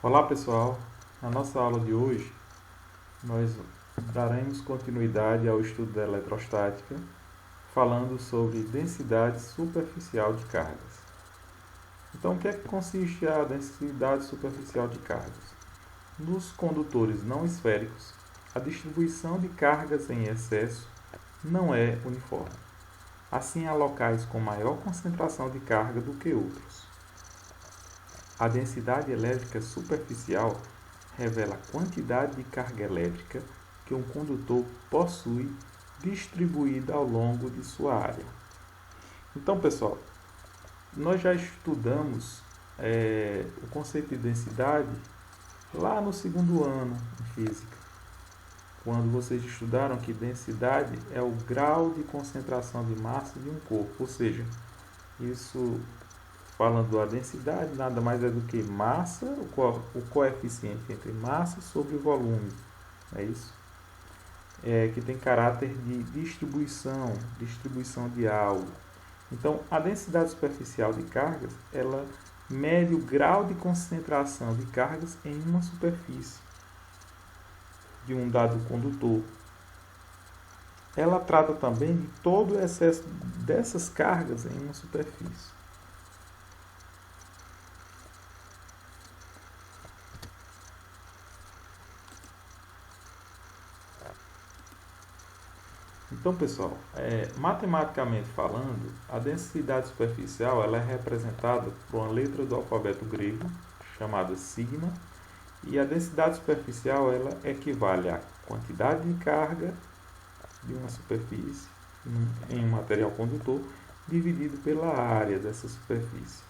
Olá pessoal, na nossa aula de hoje nós daremos continuidade ao estudo da eletrostática, falando sobre densidade superficial de cargas. Então, o que é que consiste a densidade superficial de cargas? Nos condutores não esféricos, a distribuição de cargas em excesso não é uniforme. Assim, há locais com maior concentração de carga do que outros. A densidade elétrica superficial revela a quantidade de carga elétrica que um condutor possui distribuída ao longo de sua área. Então, pessoal, nós já estudamos o conceito de densidade lá no segundo ano em física, quando vocês estudaram que densidade é o grau de concentração de massa de um corpo, ou seja, isso falando da densidade, nada mais é do que massa, o coeficiente entre massa sobre volume, é isso? Que tem caráter de distribuição de algo. Então, a densidade superficial de cargas, ela mede o grau de concentração de cargas em uma superfície de um dado condutor. Ela trata também de todo o excesso dessas cargas em uma superfície. Então, pessoal, matematicamente falando, a densidade superficial ela é representada por uma letra do alfabeto grego, chamada sigma, e a densidade superficial ela equivale à quantidade de carga de uma superfície em um material condutor dividido pela área dessa superfície.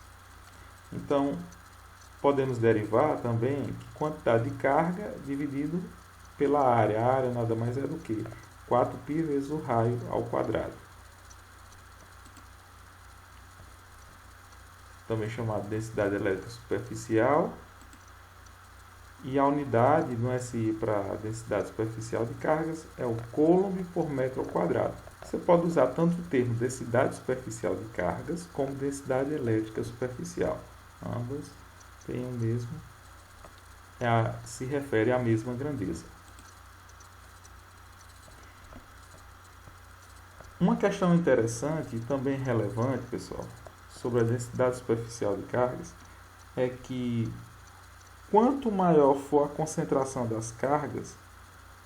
Então, podemos derivar também que quantidade de carga dividido pela área. A área nada mais é do que 4π vezes o raio ao quadrado. Também chamado de densidade elétrica superficial. E a unidade no SI para a densidade superficial de cargas é o coulomb por metro ao quadrado. Você pode usar tanto o termo densidade superficial de cargas como densidade elétrica superficial. Ambas têm o mesmo, se refere à mesma grandeza. Uma questão interessante e também relevante, pessoal, sobre a densidade superficial de cargas é que quanto maior for a concentração das cargas,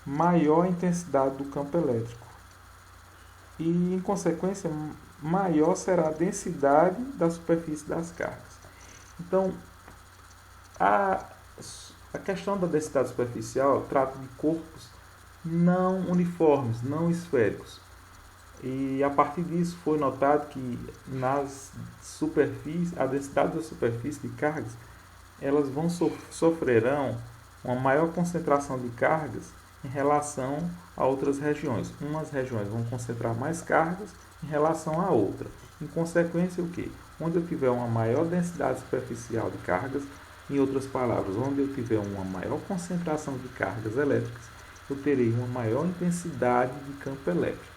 maior a intensidade do campo elétrico. E, em consequência, maior será a densidade da superfície das cargas. Então, a questão da densidade superficial trata de corpos não uniformes, não esféricos. E a partir disso foi notado que nas superfícies, a densidade da superfície de cargas, elas sofrerão uma maior concentração de cargas em relação a outras regiões. Umas regiões vão concentrar mais cargas em relação a outra. Em consequência, o quê? Onde eu tiver uma maior densidade superficial de cargas, em outras palavras, onde eu tiver uma maior concentração de cargas elétricas, eu terei uma maior intensidade de campo elétrico.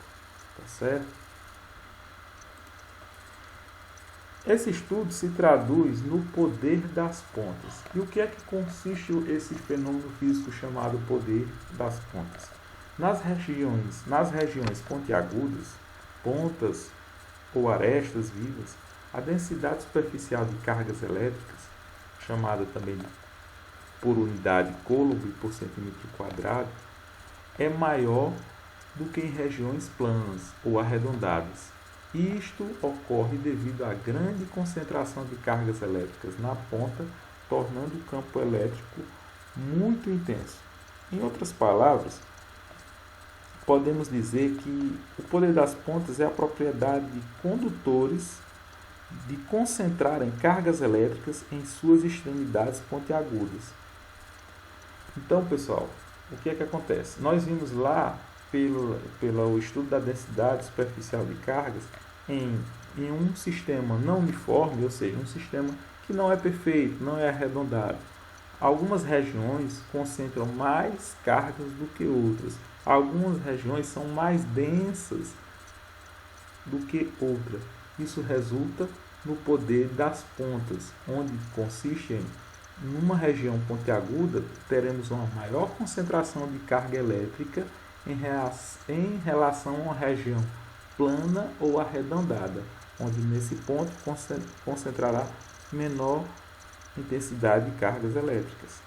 Tá certo? Esse estudo se traduz no poder das pontas. E o que é que consiste esse fenômeno físico chamado poder das pontas? Nas regiões pontiagudas, pontas ou arestas vivas, a densidade superficial de cargas elétricas, chamada também por unidade coulomb por centímetro quadrado, é maior do que em regiões planas ou arredondadas. Isto ocorre devido à grande concentração de cargas elétricas na ponta, tornando o campo elétrico muito intenso. Em outras palavras, podemos dizer que o poder das pontas é a propriedade de condutores de concentrarem cargas elétricas em suas extremidades pontiagudas. Então, pessoal, o que é que acontece? Nós vimos lá pelo estudo da densidade superficial de cargas em um sistema não uniforme, ou seja, um sistema que não é perfeito, não é arredondado. Algumas regiões concentram mais cargas do que outras. Algumas regiões são mais densas do que outras. Isso resulta no poder das pontas, onde consiste em numa região pontiaguda, teremos uma maior concentração de carga elétrica em relação a uma região plana ou arredondada, onde nesse ponto concentrará menor intensidade de cargas elétricas.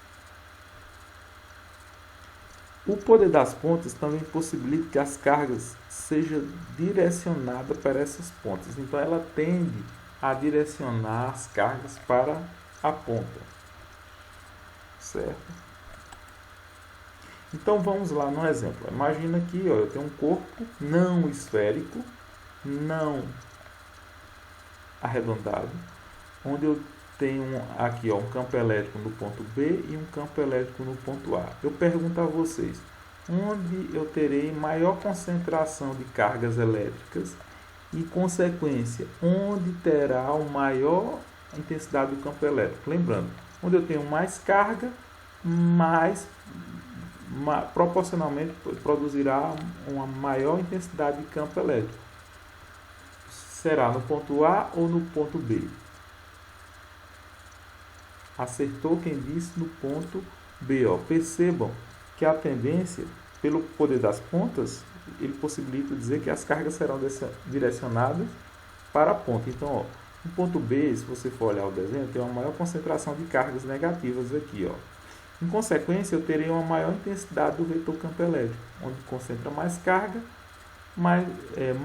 O poder das pontas também possibilita que as cargas sejam direcionadas para essas pontas. Então, ela tende a direcionar as cargas para a ponta. Certo? Então, vamos lá no exemplo. Imagina aqui, ó, eu tenho um corpo não esférico, não arredondado, onde eu tenho aqui, ó, um campo elétrico no ponto B e um campo elétrico no ponto A. Eu pergunto a vocês, onde eu terei maior concentração de cargas elétricas e, consequência, onde terá uma maior intensidade do campo elétrico? Lembrando, onde eu tenho mais carga, proporcionalmente produzirá uma maior intensidade de campo elétrico. Será no ponto A ou no ponto B? Acertou quem disse no ponto B. Ó. Percebam que a tendência, pelo poder das pontas, ele possibilita dizer que as cargas serão direcionadas para a ponta. Então, ó, no ponto B, se você for olhar o desenho, tem uma maior concentração de cargas negativas aqui. Ó. Em consequência, eu terei uma maior intensidade do vetor campo elétrico, onde concentra mais carga,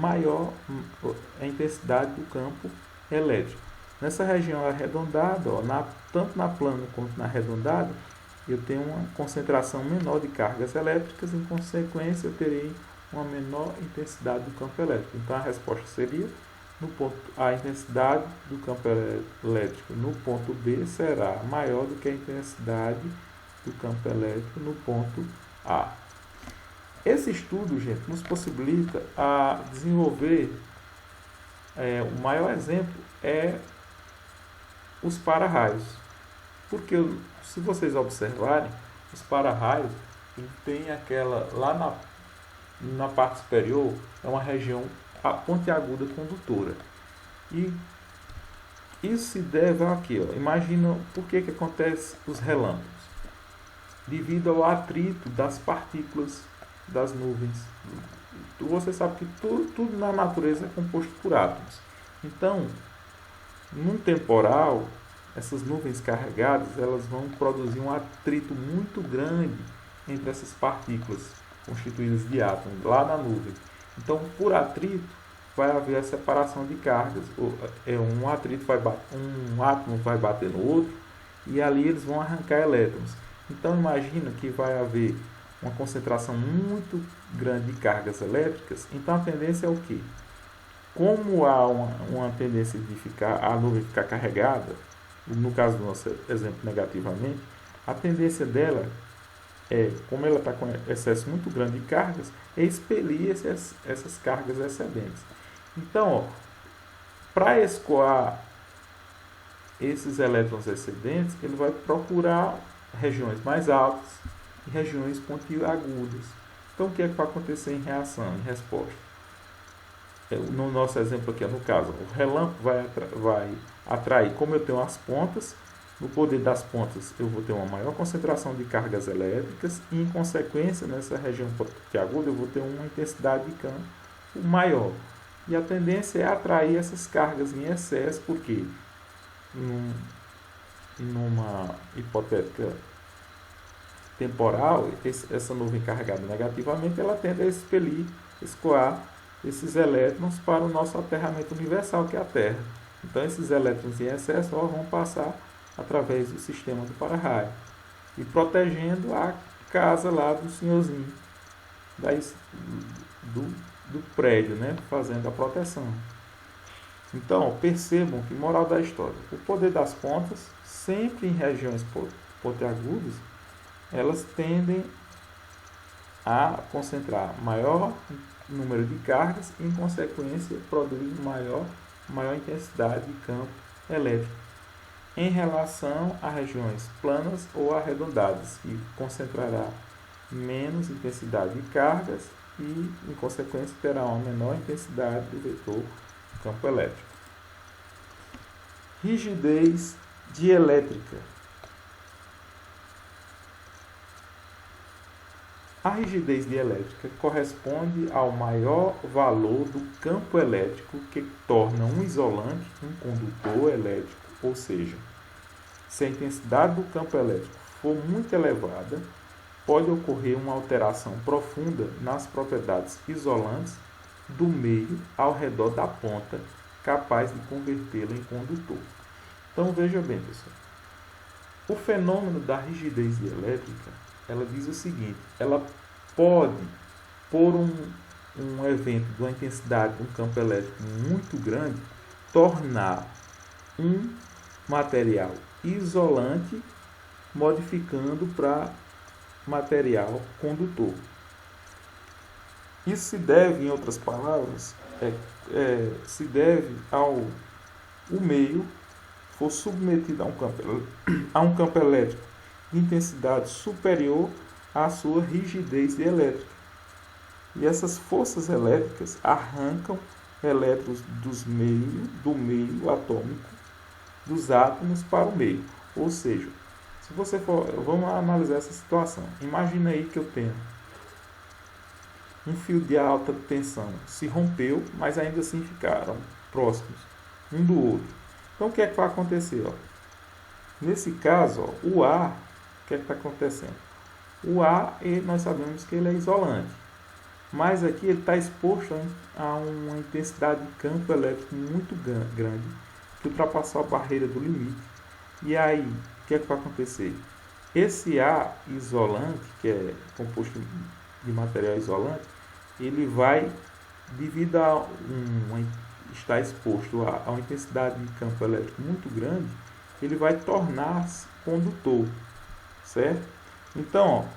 maior a intensidade do campo elétrico. Nessa região arredondada, ó, tanto na plana quanto na arredondada, eu tenho uma concentração menor de cargas elétricas, em consequência, eu terei uma menor intensidade do campo elétrico. Então, a resposta seria, a intensidade do campo elétrico no ponto B será maior do que a intensidade do campo elétrico no ponto A. Esse estudo, gente, nos possibilita a desenvolver, o maior exemplo é os para-raios. Porque, se vocês observarem, os para-raios tem aquela, lá na parte superior, é uma região pontiaguda condutora. E isso se deve aqui, ó. Imagina por que acontece os relâmpagos. Devido ao atrito das partículas das nuvens. Você sabe que tudo na natureza é composto por átomos. Então, num temporal, essas nuvens carregadas, elas vão produzir um atrito muito grande entre essas partículas constituídas de átomos lá na nuvem. Então, por atrito, vai haver a separação de cargas. Um átomo vai bater no outro e ali eles vão arrancar elétrons. Então, imagina que vai haver uma concentração muito grande de cargas elétricas. Então, a tendência é o quê? Como há uma tendência de a nuvem ficar carregada, no caso do nosso exemplo negativamente, a tendência dela como ela está com excesso muito grande de cargas, é expelir essas cargas excedentes. Então, para escoar esses elétrons excedentes, ele vai procurar regiões mais altas e regiões pontiagudas. Então, o que é que vai acontecer em reação, em resposta? No nosso exemplo aqui, no caso, o relâmpago vai atrair, como eu tenho as pontas, no poder das pontas eu vou ter uma maior concentração de cargas elétricas e, em consequência, nessa região pontiaguda eu vou ter uma intensidade de campo maior. E a tendência é atrair essas cargas em excesso, porque numa hipotética temporal, essa nuvem carregada negativamente, ela tende a escoar esses elétrons para o nosso aterramento universal, que é a Terra. Então, esses elétrons em excesso vão passar através do sistema do para-raio e protegendo a casa lá do senhorzinho do prédio, né? Fazendo a proteção. Então, percebam que, moral da história, o poder das pontas, sempre em regiões pontiagudas, elas tendem a concentrar maior número de cargas e, em consequência, produzir maior intensidade de campo elétrico em relação a regiões planas ou arredondadas, que concentrará menos intensidade de cargas e, em consequência, terá uma menor intensidade do vetor campo elétrico. Rigidez dielétrica. A rigidez dielétrica corresponde ao maior valor do campo elétrico que torna um isolante um condutor elétrico, ou seja, se a intensidade do campo elétrico for muito elevada, pode ocorrer uma alteração profunda nas propriedades isolantes do meio ao redor da ponta, capaz de convertê-lo em condutor. Então veja bem, pessoal, o fenômeno da rigidez dielétrica, ela diz o seguinte: ela pode, por um evento de uma intensidade de um campo elétrico muito grande, tornar um material isolante, modificando para material condutor. Isso se deve, em outras palavras, se deve ao o meio for submetido a um campo elétrico de intensidade superior à sua rigidez dielétrica. E essas forças elétricas arrancam elétrons do meio atômico dos átomos para o meio. Ou seja, se você for, vamos analisar essa situação. Imagina aí que eu tenho um fio de alta tensão, se rompeu, mas ainda assim ficaram próximos um do outro. Então o que é que vai acontecer? Nesse caso, o ar, o que é que está acontecendo? O ar, nós sabemos que ele é isolante, mas aqui ele está exposto a uma intensidade de campo elétrico muito grande, que ultrapassou a barreira do limite. E aí, o que é que vai acontecer? Esse ar isolante, que é composto de material isolante, ele vai, devido a estar exposto a uma intensidade de campo elétrico muito grande, ele vai tornar-se condutor, certo? Então,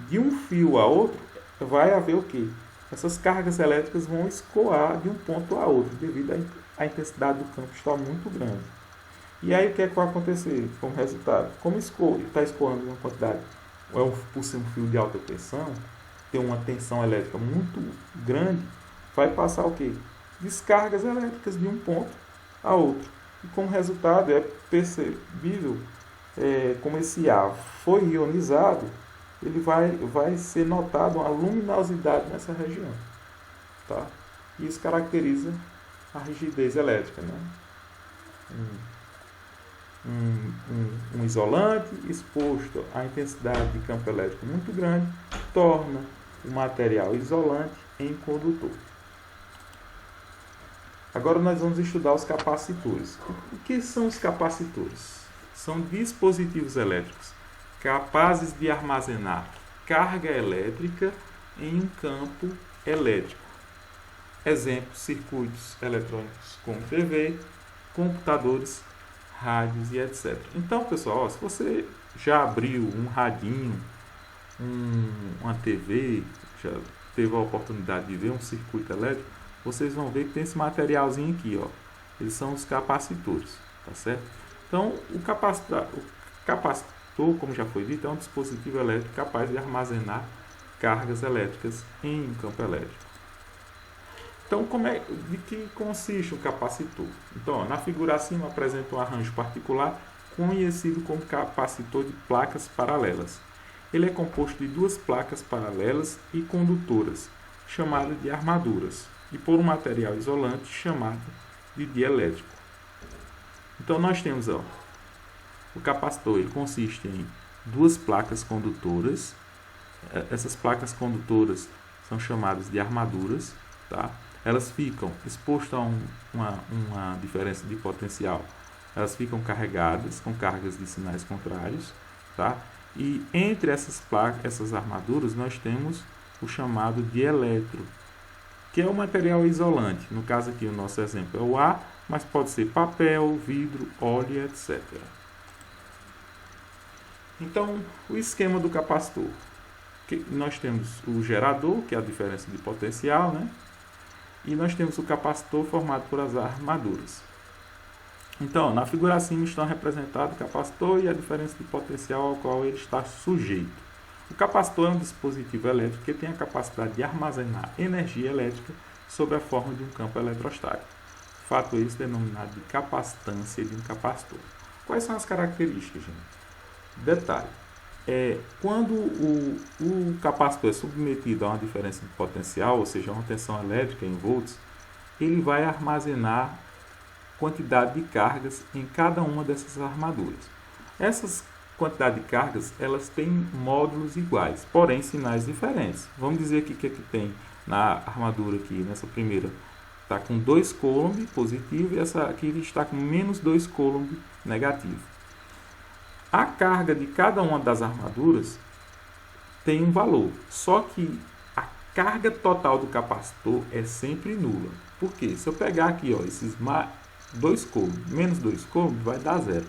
de um fio a outro, vai haver o quê? Essas cargas elétricas vão escoar de um ponto a outro, devido à intensidade do campo estar muito grande. E aí, o que é que vai acontecer como resultado? Como está escoando uma quantidade, por ser um fio de alta tensão, tem uma tensão elétrica muito grande, vai passar o quê? Descargas elétricas de um ponto a outro. E como resultado é percebível como esse ar foi ionizado, ele vai ser notado uma luminosidade nessa região. Tá? E isso caracteriza a rigidez elétrica. Né? Um isolante exposto à intensidade de campo elétrico muito grande torna o material isolante em condutor. Agora nós vamos estudar os capacitores. O que são os capacitores? São dispositivos elétricos capazes de armazenar carga elétrica em um campo elétrico. Exemplo, circuitos eletrônicos como TV, computadores, rádios e etc. Então, pessoal, se você já abriu um radinho, uma TV, já teve a oportunidade de ver um circuito elétrico, vocês vão ver que tem esse materialzinho aqui, eles são os capacitores, tá certo? Então, o capacitor, como já foi dito, é um dispositivo elétrico capaz de armazenar cargas elétricas em um campo elétrico. Então, de que consiste um capacitor? Então, na figura acima apresenta um arranjo particular conhecido como capacitor de placas paralelas. Ele é composto de duas placas paralelas e condutoras, chamadas de armaduras, e por um material isolante chamado de dielétrico. Então, nós temos o capacitor, ele consiste em duas placas condutoras. Essas placas condutoras são chamadas de armaduras, tá? Elas ficam expostas a uma diferença de potencial. Elas ficam carregadas com cargas de sinais contrários, tá? E entre essas armaduras nós temos o chamado dieletro, que é o material isolante. No caso aqui o nosso exemplo é o ar, mas pode ser papel, vidro, óleo, etc. Então, o esquema do capacitor. Nós temos o gerador, que é a diferença de potencial, né? E nós temos o capacitor formado por as armaduras. Então, na figura acima estão representados o capacitor e a diferença de potencial ao qual ele está sujeito. O capacitor é um dispositivo elétrico que tem a capacidade de armazenar energia elétrica sob a forma de um campo eletrostático. Fato esse denominado de capacitância de um capacitor. Quais são as características, gente? Detalhe. quando o capacitor é submetido a uma diferença de potencial, ou seja, uma tensão elétrica em volts, ele vai armazenar quantidade de cargas em cada uma dessas armaduras. Essas quantidades de cargas, elas têm módulos iguais, porém sinais diferentes. Vamos dizer aqui que tem na armadura aqui, nessa primeira, está com 2 coulomb positivo e essa aqui está com menos 2 coulomb negativo. A carga de cada uma das armaduras tem um valor, só que a carga total do capacitor é sempre nula. Por quê? Se eu pegar aqui, ó, esses 2 coulomb, menos 2 coulomb, vai dar 0.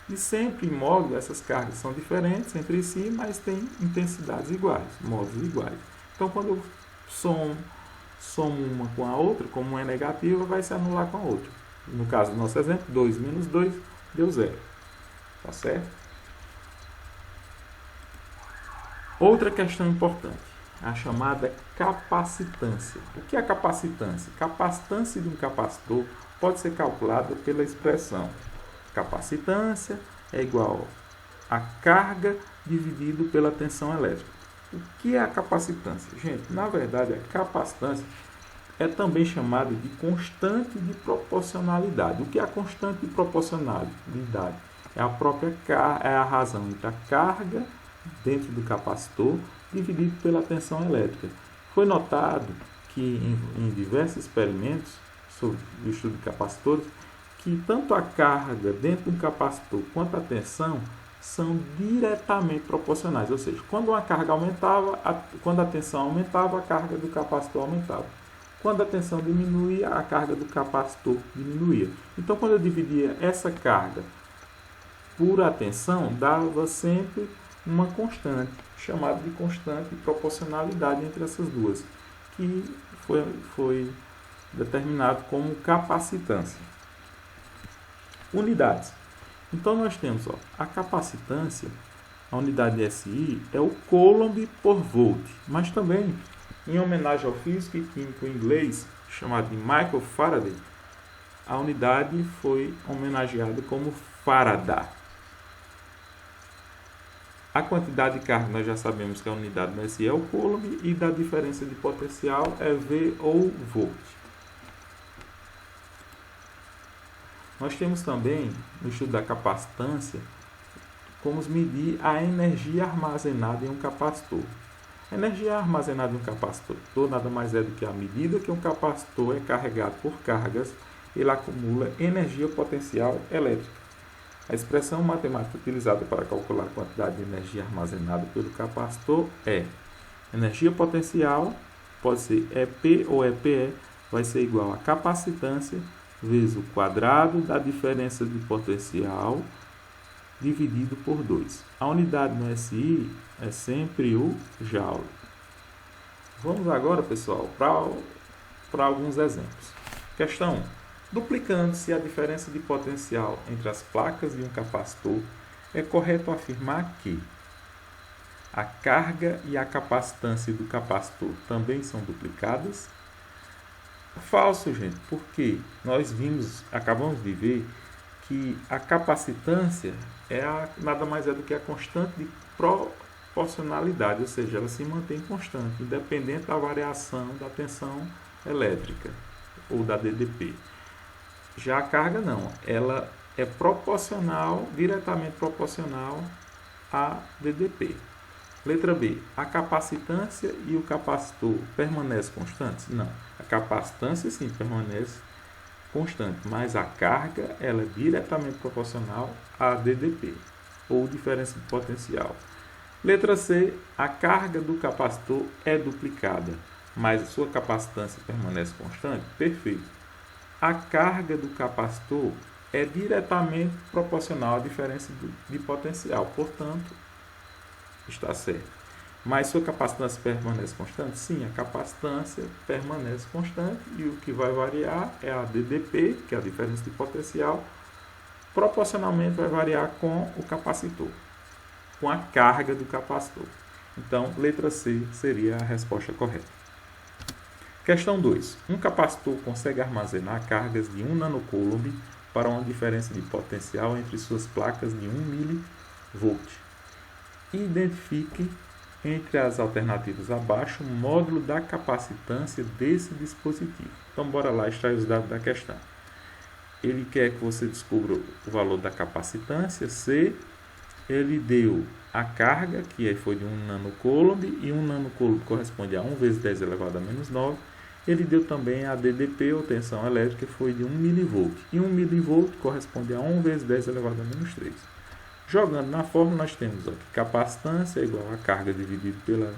E sempre em módulo essas cargas são diferentes entre si, mas têm intensidades iguais, módulos iguais. Então quando eu somo uma com a outra, como uma é negativa, vai se anular com a outra. No caso do nosso exemplo, 2 menos 2 deu 0. Tá certo? Outra questão importante, a chamada capacitância. O que é capacitância? Capacitância de um capacitor pode ser calculada pela expressão capacitância é igual a carga dividido pela tensão elétrica. O que é a capacitância? Gente, na verdade, a capacitância é também chamada de constante de proporcionalidade. O que é a constante de proporcionalidade? É a razão entre a carga dentro do capacitor dividido pela tensão elétrica. Foi notado que em diversos experimentos sobre o estudo de capacitores, que tanto a carga dentro do capacitor quanto a tensão são diretamente proporcionais, ou seja, quando uma carga aumentava, quando a tensão aumentava, a carga do capacitor aumentava. Quando a tensão diminuía, a carga do capacitor diminuía. Então, quando eu dividia essa carga por a tensão, dava sempre uma constante, chamada de constante de proporcionalidade entre essas duas, que foi determinado como capacitância. Unidades. Então nós temos a capacitância, a unidade de SI é o coulomb por volt, mas também, em homenagem ao físico e químico inglês chamado de Michael Faraday, a unidade foi homenageada como Faraday. A quantidade de carga nós já sabemos que a unidade da SI é o coulomb e da diferença de potencial é V ou volt. Nós temos também, no estudo da capacitância, como medir a energia armazenada em um capacitor. A energia armazenada em um capacitor nada mais é do que a medida que um capacitor é carregado por cargas, ele acumula energia potencial elétrica. A expressão matemática utilizada para calcular a quantidade de energia armazenada pelo capacitor é energia potencial, pode ser EP ou EPE, vai ser igual a capacitância vezes o quadrado da diferença de potencial dividido por 2. A unidade no SI é sempre o Joule. Vamos agora, pessoal, para alguns exemplos. Questão 1. Duplicando-se a diferença de potencial entre as placas de um capacitor, é correto afirmar que a carga e a capacitância do capacitor também são duplicadas? Falso, gente, porque nós acabamos de ver que a capacitância nada mais é do que a constante de proporcionalidade, ou seja, ela se mantém constante, independente da variação da tensão elétrica ou da DDP. Já a carga não, ela é diretamente proporcional à DDP. Letra B. A capacitância e o capacitor permanecem constantes? Não. A capacitância sim permanece constante, mas a carga ela é diretamente proporcional à DDP, ou diferença de potencial. Letra C. A carga do capacitor é duplicada, mas a sua capacitância permanece constante? Perfeito. A carga do capacitor é diretamente proporcional à diferença de potencial, portanto, está certo. Mas sua capacitância permanece constante? Sim, a capacitância permanece constante e o que vai variar é a DDP, que é a diferença de potencial, proporcionalmente vai variar com o capacitor, com a carga do capacitor. Então, letra C seria a resposta correta. Questão 2. Um capacitor consegue armazenar cargas de 1 nanocoulomb para uma diferença de potencial entre suas placas de 1 mV. Identifique entre as alternativas abaixo o módulo da capacitância desse dispositivo. Então, bora lá extrair os dados da questão. Ele quer que você descubra o valor da capacitância, C. Ele deu a carga, que foi de 1 nanocoulomb, e 1 nanocoulomb corresponde a 1 vezes 10 elevado a menos 9. Ele deu também a DDP, ou tensão elétrica, que foi de 1 mV. E 1 mV corresponde a 1 vezes 10 elevado a menos 3. Jogando na fórmula, nós temos que capacitância é igual a carga dividido pela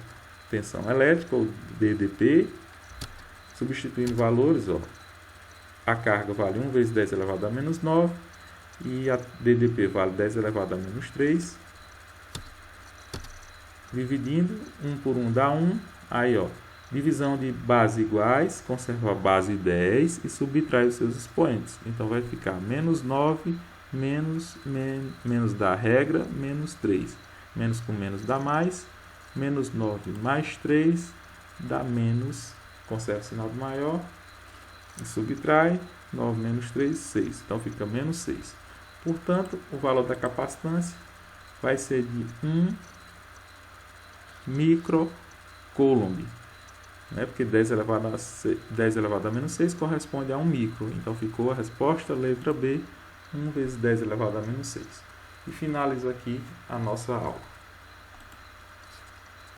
tensão elétrica, ou DDP. Substituindo valores, a carga vale 1 vezes 10 elevado a menos 9 e a DDP vale 10 elevado a menos 3. Dividindo, 1 por 1 dá 1. Aí, divisão de base iguais, conserva a base 10 e subtrai os seus expoentes. Então, vai ficar menos 9, menos da regra, menos 3. Menos com menos dá mais, menos 9 mais 3 dá menos, conserva o sinal do maior, e subtrai, 9 menos 3, 6. Então, fica menos 6. Portanto, o valor da capacitância vai ser de 1 microcoulomb. Porque 10 elevado a menos 6 corresponde a 1 micro. Então, ficou a resposta, letra B, 1 vezes 10 elevado a menos 6. E finalizo aqui a nossa aula.